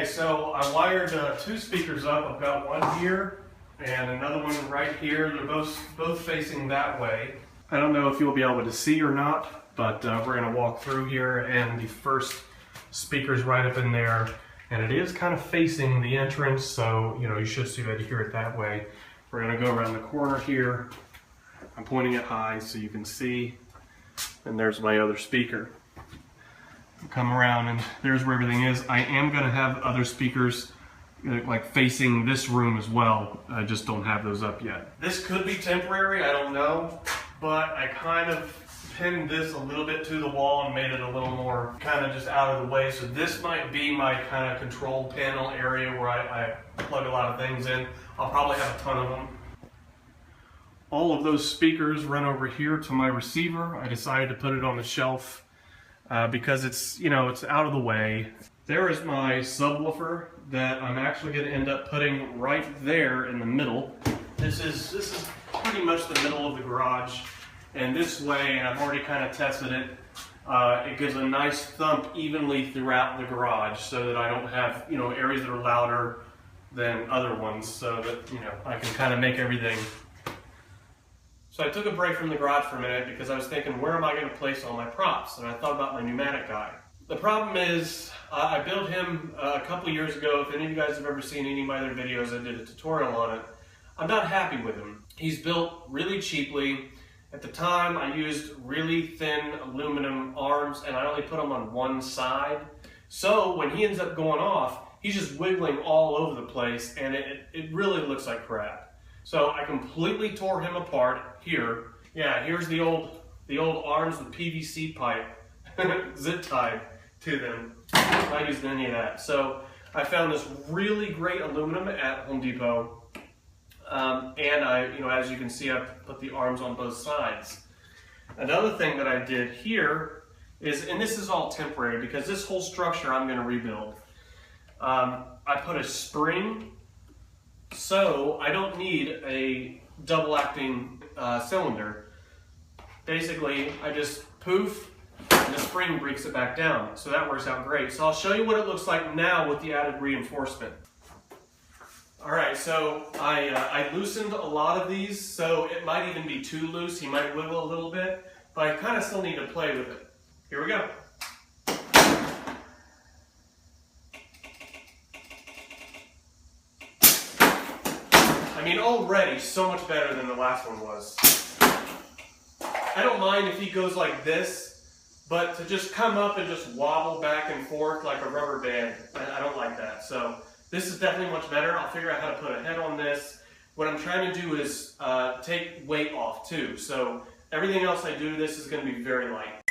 so I wired two speakers up. I've got one here and another one right here. They're both facing that way. I don't know if you'll be able to see or not, but we're going to walk through here, and the first speaker's right up in there, and it is kind of facing the entrance, so you should be able to hear it that way. We're going to go around the corner here. I'm pointing it high so you can see, and there's my other speaker. Come around, and there's where everything is. I am going to have other speakers like facing this room as well. I just don't have those up yet. This could be temporary, I don't know, but I kind of pinned this a little bit to the wall and made it a little more kind of just out of the way. So this might be my kind of control panel area where I plug a lot of things in. I'll probably have a ton of them. All of those speakers run over here to my receiver. I decided to put it on the shelf because it's it's out of the way. There is my subwoofer that I'm actually going to end up putting right there in the middle. This is pretty much the middle of the garage, and this way, and I've already kind of tested it, it gives a nice thump evenly throughout the garage, so that I don't have areas that are louder than other ones, so that I can kind of make everything. So I took a break from the garage for a minute because I was thinking, where am I going to place all my props? And I thought about my pneumatic guy. The problem is, I built him a couple years ago. If any of you guys have ever seen any of my other videos, I did a tutorial on it. I'm not happy with him. He's built really cheaply. At the time, I used really thin aluminum arms, and I only put them on one side. So when he ends up going off, he's just wiggling all over the place, and it really looks like crap. So I completely tore him apart here. Yeah, here's the old arms with PVC pipe zip tied to them. I'm not using any of that. So I found this really great aluminum at Home Depot, and I, as you can see, I put the arms on both sides. Another thing that I did here is, and this is all temporary because this whole structure I'm going to rebuild. I put a spring. So I don't need a double acting cylinder. Basically, I just poof, and the spring breaks it back down. So that works out great. So I'll show you what it looks like now with the added reinforcement. All right, so I loosened a lot of these, so it might even be too loose. He might wiggle a little bit, but I kind of still need to play with it. Here we go. I mean, already so much better than the last one was. I don't mind if he goes like this, but to just come up and just wobble back and forth like a rubber band, I don't like that. So this is definitely much better. I'll figure out how to put a head on this. What I'm trying to do is take weight off too. So everything else I do, this is going to be very light.